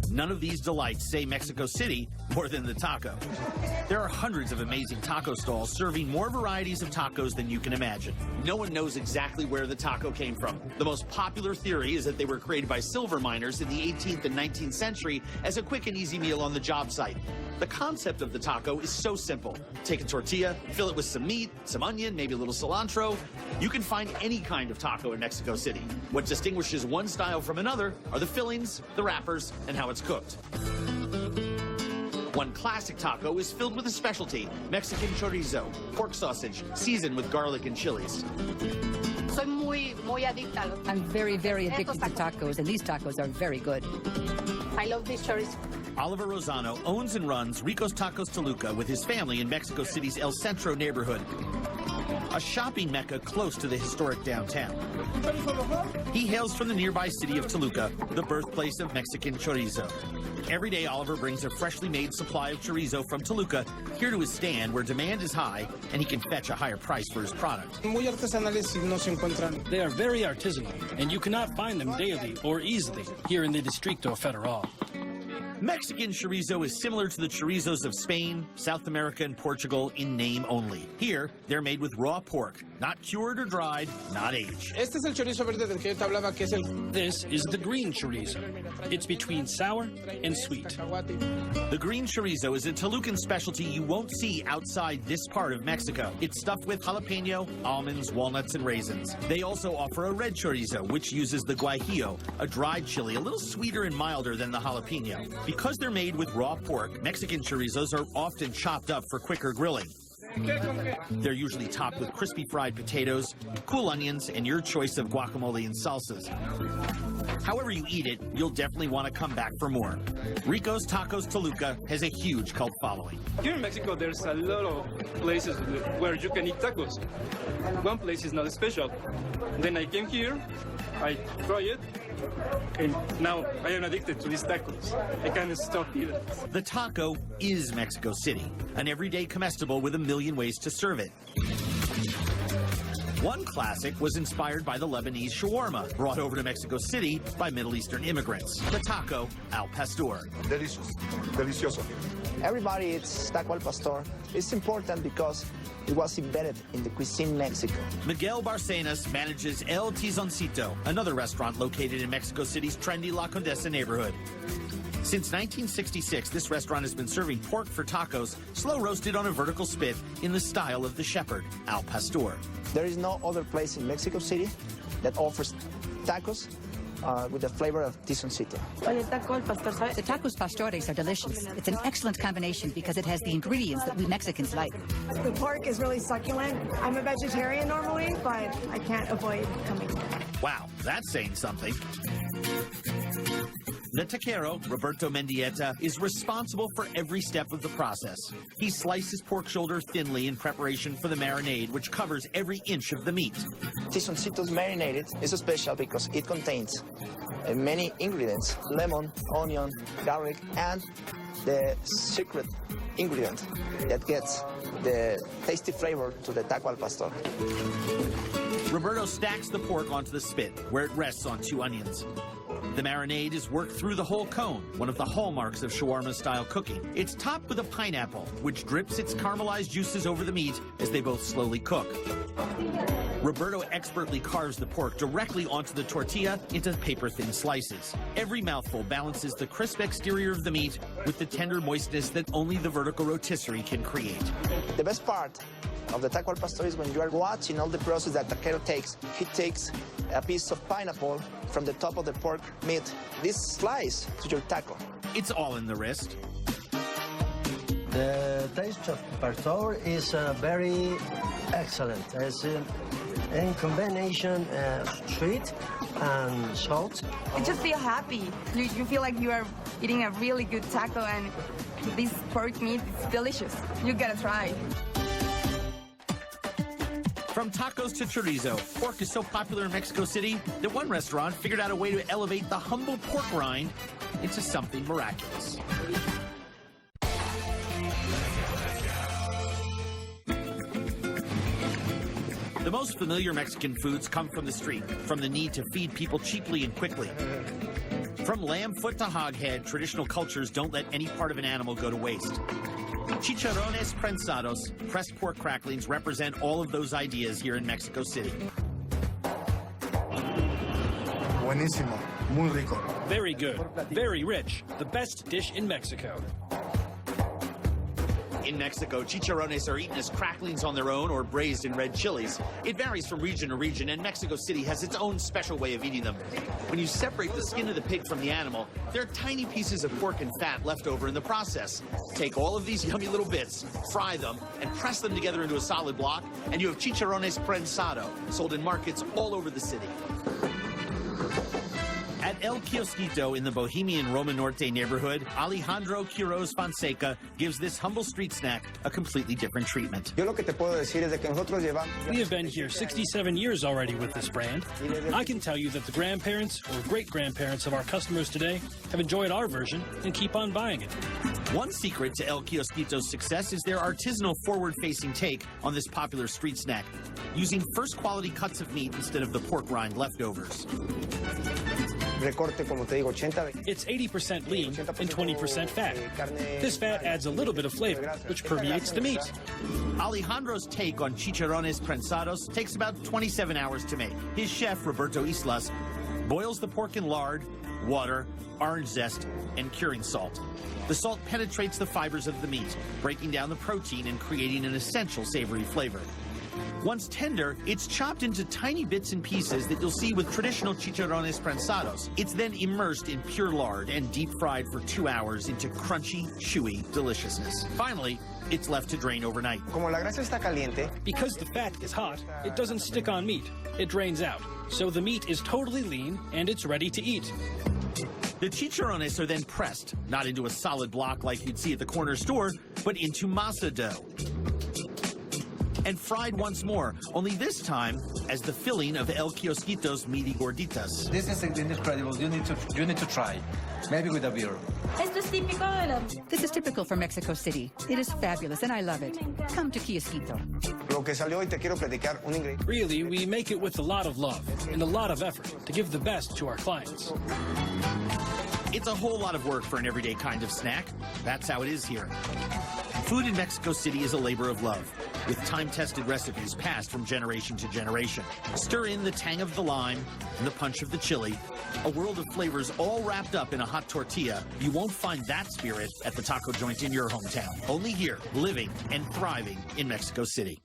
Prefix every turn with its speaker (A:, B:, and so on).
A: None of these delights say Mexico City more than the taco. There are hundreds of amazing taco stalls serving more varieties of tacos than you can imagine. No one knows exactly where the taco came from. The most popular theory is that they were created by silver miners in the 18th and 19th century as a quick and easy meal on the job site. The concept of the taco is so simple. Take a tortilla, fill it with some meat, some onion, maybe a little cilantro. You can find any kind of taco in Mexico City. What distinguishes one style from another are the fillings, the wrappers, and how it's cooked. One classic taco is filled with a specialty, Mexican chorizo, pork sausage, seasoned with garlic and chilies.
B: I'm very, very addicted to tacos, and these tacos are very good.
C: I love this chorizo.
A: Oliver Rosano owns and runs Rico's Tacos Toluca with his family in Mexico City's El Centro neighborhood, a shopping mecca close to the historic downtown. He hails from the nearby city of Toluca, the birthplace of Mexican chorizo. Every day, Oliver brings a freshly made supply of chorizo from Toluca here to his stand where demand is high and he can fetch a higher price for his product.
D: They are very artisanal, and you cannot find them daily or easily here in the Distrito Federal.
A: Mexican chorizo is similar to the chorizos of Spain, South America, and Portugal in name only. Here, they're made with raw pork, not cured or dried, not aged.
D: This is the green chorizo. It's between sour and sweet.
A: The green chorizo is a Tolucan specialty you won't see outside this part of Mexico. It's stuffed with jalapeno, almonds, walnuts, and raisins. They also offer a red chorizo, which uses the guajillo, a dried chili, a little sweeter and milder than the jalapeno. Because they're made with raw pork, Mexican chorizos are often chopped up for quicker grilling. They're usually topped with crispy fried potatoes, cool onions, and your choice of guacamole and salsas. However you eat it, you'll definitely want to come back for more. Rico's Tacos Toluca has a huge cult following.
E: Here in Mexico, there's a lot of places where you can eat tacos. One place is not special. Then I came here, I tried it, and now I am addicted to these tacos. I can't stop eating.
A: The taco is Mexico City, an everyday comestible with a million ways to serve it. One classic was inspired by the Lebanese shawarma, brought over to Mexico City by Middle Eastern immigrants. The taco al pastor.
F: Delicious. Delicioso.
G: Everybody eats taco al pastor. It's important because it was embedded in the cuisine Mexico.
A: Miguel Barcenas manages El Tizoncito, another restaurant located in Mexico City's trendy La Condesa neighborhood. Since 1966, this restaurant has been serving pork for tacos, slow roasted on a vertical spit in the style of the shepherd, al pastor.
G: There is no other place in Mexico City that offers tacos with the flavor of Tizoncito.
B: The tacos pastores are delicious. It's an excellent combination because it has the ingredients that we Mexicans like.
H: The pork is really succulent. I'm a vegetarian normally, but I can't avoid coming here.
A: Wow, that's saying something. The taquero, Roberto Mendieta, is responsible for every step of the process. He slices pork shoulder thinly in preparation for the marinade, which covers every inch of the meat.
G: Tizoncito's marinated is special because it contains many ingredients: lemon, onion, garlic, and the secret ingredient that gets the tasty flavor to the taco al pastor.
A: Roberto stacks the pork onto the spit, where it rests on 2 onions. The marinade is worked through the whole cone, one of the hallmarks of shawarma-style cooking. It's topped with a pineapple, which drips its caramelized juices over the meat as they both slowly cook. Roberto expertly carves the pork directly onto the tortilla into paper-thin slices. Every mouthful balances the crisp exterior of the meat with the tender moistness that only the vertical rotisserie can create.
G: The best part of the taco al pastor is when you are watching all the process that taquero takes. He takes a piece of pineapple from the top of the pork meat, this slice to your taco.
A: It's all in the wrist.
I: The taste of pastor is very excellent. It's in combination sweet and salt.
H: You just feel happy. You feel like you are eating a really good taco, and this pork meat is delicious. You gotta try.
A: From tacos to chorizo, pork is so popular in Mexico City that one restaurant figured out a way to elevate the humble pork rind into something miraculous. The most familiar Mexican foods come from the street, from the need to feed people cheaply and quickly. From lamb foot to hog head, traditional cultures don't let any part of an animal go to waste. Chicharrones prensados, pressed pork cracklings, represent all of those ideas here in Mexico City.
F: Buenísimo, muy rico.
D: Very good. Very rich. The best dish in Mexico.
A: In Mexico, chicharrones are eaten as cracklings on their own or braised in red chilies. It varies from region to region, and Mexico City has its own special way of eating them. When you separate the skin of the pig from the animal, there are tiny pieces of pork and fat left over in the process. Take all of these yummy little bits, fry them, and press them together into a solid block, and you have chicharrones prensado, sold in markets all over the city. At El Kiosquito in the Bohemian Roma Norte neighborhood, Alejandro Quiroz Fonseca gives this humble street snack a completely different treatment.
G: Yo lo que te puedo decir es de que nosotros llevamos.
D: We have been here 67 years already with this brand. I can tell you that the grandparents or great-grandparents of our customers today have enjoyed our version and keep on buying it.
A: One secret to El Kiosquito's success is their artisanal forward-facing take on this popular street snack, using first-quality cuts of meat instead of the pork rind leftovers.
G: Recorte, como te digo, 80.
D: It's 80% lean and 20% fat. This fat adds a little bit of flavor, which permeates the meat.
A: Alejandro's take on chicharrones prensados takes about 27 hours to make. His chef, Roberto Islas, boils the pork in lard, water, orange zest, and curing salt. The salt penetrates the fibers of the meat, breaking down the protein and creating an essential savory flavor. Once tender, it's chopped into tiny bits and pieces that you'll see with traditional chicharrones prensados. It's then immersed in pure lard and deep fried for 2 hours into crunchy, chewy deliciousness. Finally, it's left to drain overnight.
G: Como la grasa está caliente,
D: Because the fat is hot, it doesn't stick on meat. It drains out. So the meat is totally lean and it's ready to eat.
A: The chicharrones are then pressed, not into a solid block like you'd see at the corner store, but into masa dough. And fried once more, only this time as the filling of El Kiosquito's meaty gorditas.
I: This is incredible. You need to try. Maybe with a beer.
B: This is typical for Mexico City. It is fabulous, and I love it. Come to Kiosquito.
G: lo que salió hoy te quiero platicar un ingrediente.
D: Really, we make it with a lot of love and a lot of effort to give the best to our clients.
A: It's a whole lot of work for an everyday kind of snack. That's how it is here. Food in Mexico City is a labor of love, with time-tested recipes passed from generation to generation. Stir in the tang of the lime and the punch of the chili, a world of flavors all wrapped up in a hot tortilla. You won't find that spirit at the taco joint in your hometown. Only here, living and thriving in Mexico City.